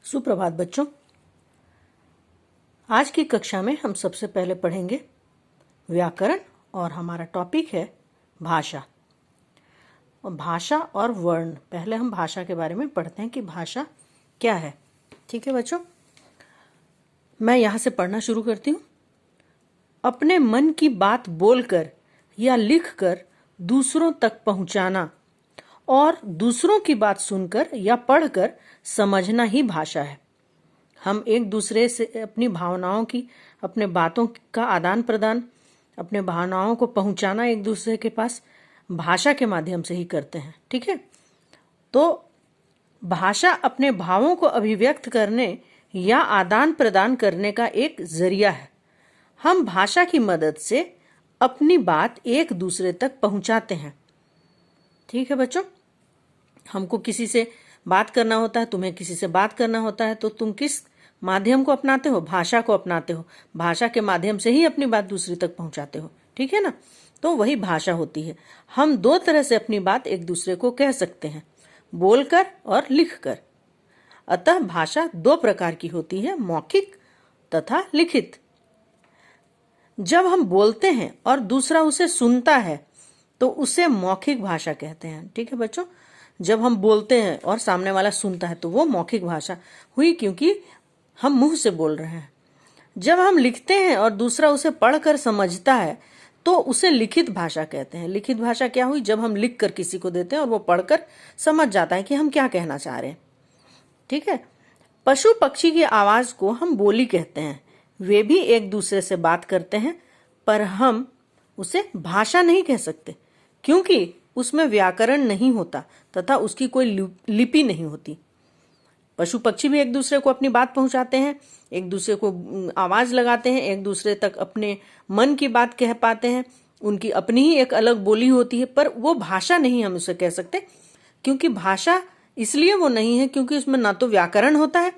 सुप्रभात बच्चों। आज की कक्षा में हम सबसे पहले पढ़ेंगे व्याकरण और हमारा टॉपिक है भाषा। भाषा और वर्ण। पहले हम भाषा के बारे में पढ़ते हैं कि भाषा क्या है। ठीक है बच्चों, मैं यहाँ से पढ़ना शुरू करती हूँ। अपने मन की बात बोलकर या लिखकर दूसरों तक पहुँचाना और दूसरों की बात सुनकर या पढ़कर समझना ही भाषा है। हम एक दूसरे से अपनी भावनाओं की, अपने बातों का आदान प्रदान, अपने भावनाओं को पहुंचाना एक दूसरे के पास भाषा के माध्यम से ही करते हैं। ठीक है, तो भाषा अपने भावों को अभिव्यक्त करने या आदान प्रदान करने का एक जरिया है। हम भाषा की मदद से अपनी बात एक दूसरे तक पहुंचाते हैं। ठीक है बच्चों, हमको किसी से बात करना होता है, तुम्हें किसी से बात करना होता है, तो तुम किस माध्यम को अपनाते हो? भाषा को अपनाते हो। भाषा के माध्यम से ही अपनी बात दूसरी तक पहुंचाते हो। ठीक है ना, तो वही भाषा होती है। हम दो तरह से अपनी बात एक दूसरे को कह सकते हैं, बोलकर और लिखकर। अतः भाषा दो प्रकार की होती है, मौखिक तथा लिखित। जब हम बोलते हैं और दूसरा उसे सुनता है तो उसे मौखिक भाषा कहते हैं। ठीक है बच्चों, जब हम बोलते हैं और सामने वाला सुनता है तो वो मौखिक भाषा हुई, क्योंकि हम मुंह से बोल रहे हैं। जब हम लिखते हैं और दूसरा उसे पढ़कर समझता है तो उसे लिखित भाषा कहते हैं। लिखित भाषा क्या हुई? जब हम लिख कर किसी को देते हैं और वो पढ़कर समझ जाता है कि हम क्या कहना चाह रहे हैं। ठीक है, पशु पक्षी की आवाज को हम बोली कहते हैं। वे भी एक दूसरे से बात करते हैं, पर हम उसे भाषा नहीं कह सकते, क्योंकि उसमें व्याकरण नहीं होता तथा उसकी कोई लिपि नहीं होती। पशु पक्षी भी एक दूसरे को अपनी बात पहुंचाते हैं, एक दूसरे को आवाज लगाते हैं, एक दूसरे तक अपने मन की बात कह पाते हैं। उनकी अपनी ही एक अलग बोली होती है, पर वो भाषा नहीं हम उसे कह सकते। क्योंकि भाषा इसलिए वो नहीं है क्योंकि उसमें ना तो व्याकरण होता है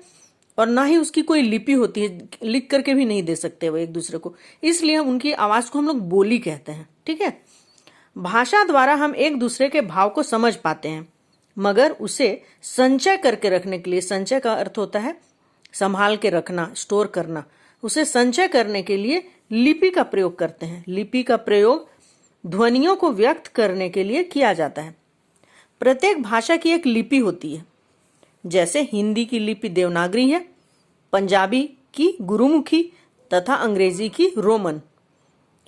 और ना ही उसकी कोई लिपि होती है, लिख करके भी नहीं दे सकते वो एक दूसरे को। इसलिए हम उनकी आवाज को हम लोग बोली कहते हैं। ठीक है, भाषा द्वारा हम एक दूसरे के भाव को समझ पाते हैं, मगर उसे संचय करके रखने के लिए, संचय का अर्थ होता है संभाल के रखना, स्टोर करना, उसे संचय करने के लिए लिपि का प्रयोग करते हैं। लिपि का प्रयोग ध्वनियों को व्यक्त करने के लिए किया जाता है। प्रत्येक भाषा की एक लिपि होती है। जैसे हिंदी की लिपि देवनागरी है, पंजाबी की गुरुमुखी तथा अंग्रेजी की रोमन।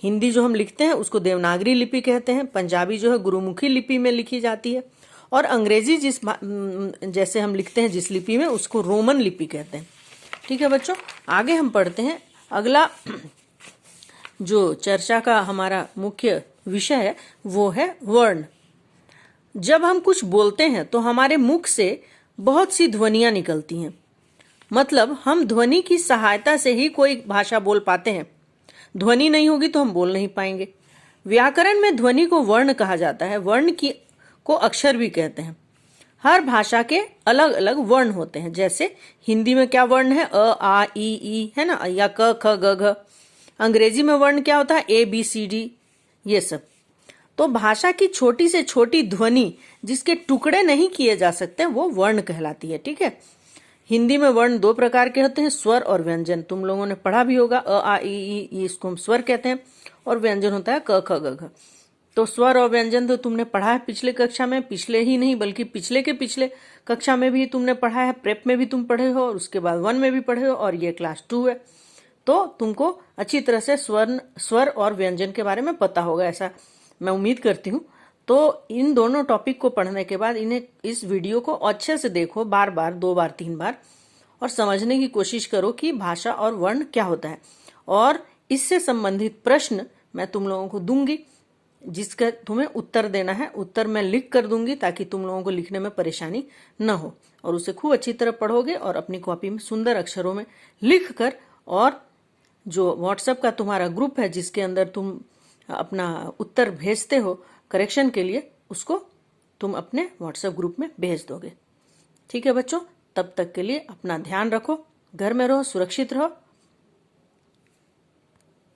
हिंदी जो हम लिखते हैं उसको देवनागरी लिपि कहते हैं, पंजाबी जो है गुरुमुखी लिपि में लिखी जाती है, और अंग्रेजी जैसे हम लिखते हैं जिस लिपि में, उसको रोमन लिपि कहते हैं। ठीक है बच्चों, आगे हम पढ़ते हैं। अगला जो चर्चा का हमारा मुख्य विषय है वो है वर्ण। जब हम कुछ बोलते हैं तो हमारे मुख से बहुत सी ध्वनियां निकलती हैं। मतलब हम ध्वनि की सहायता से ही कोई भाषा बोल पाते हैं। ध्वनि नहीं होगी तो हम बोल नहीं पाएंगे। व्याकरण में ध्वनि को वर्ण कहा जाता है। वर्ण को अक्षर भी कहते हैं। हर भाषा के अलग अलग वर्ण होते हैं। जैसे हिंदी में क्या वर्ण है? अ, आ, ई, है ना, या क, ख, ग, घ। अंग्रेजी में वर्ण क्या होता है? ए, बी, सी, डी, ये सब। तो भाषा की छोटी से छोटी ध्वनि जिसके टुकड़े नहीं किए जा सकते वो वर्ण कहलाती है। ठीक है, हिंदी में वर्ण दो प्रकार के होते हैं, स्वर और व्यंजन। तुम लोगों ने पढ़ा भी होगा, अ, आ, ई, इसको हम स्वर कहते हैं, और व्यंजन होता है क, ख, ग, घ। तो स्वर और व्यंजन तो तुमने पढ़ा है पिछले कक्षा में, पिछले ही नहीं बल्कि पिछले के पिछले कक्षा में भी तुमने पढ़ा है, प्रेप में भी तुम पढ़े हो, और उसके बाद 1 में भी पढ़े हो, और ये क्लास 2 है। तो तुमको अच्छी तरह से स्वर और व्यंजन के बारे में पता होगा, ऐसा मैं उम्मीद करती हूँ। तो इन दोनों टॉपिक को पढ़ने के बाद इस वीडियो को अच्छे से देखो, बार बार, 2 बार, 3 बार, और समझने की कोशिश करो कि भाषा और वर्ण क्या होता है। और इससे संबंधित प्रश्न मैं तुम लोगों को दूंगी, जिसका तुम्हें उत्तर देना है। उत्तर मैं लिख कर दूंगी ताकि तुम लोगों को लिखने में परेशानी न हो, और उसे खूब अच्छी तरह पढ़ोगे और अपनी कॉपी में सुंदर अक्षरों में लिख कर, और जो व्हाट्सएप का तुम्हारा ग्रुप है जिसके अंदर तुम अपना उत्तर भेजते हो करेक्शन के लिए, उसको तुम अपने व्हाट्सएप ग्रुप में भेज दोगे। ठीक है बच्चों, तब तक के लिए अपना ध्यान रखो, घर में रहो, सुरक्षित रहो।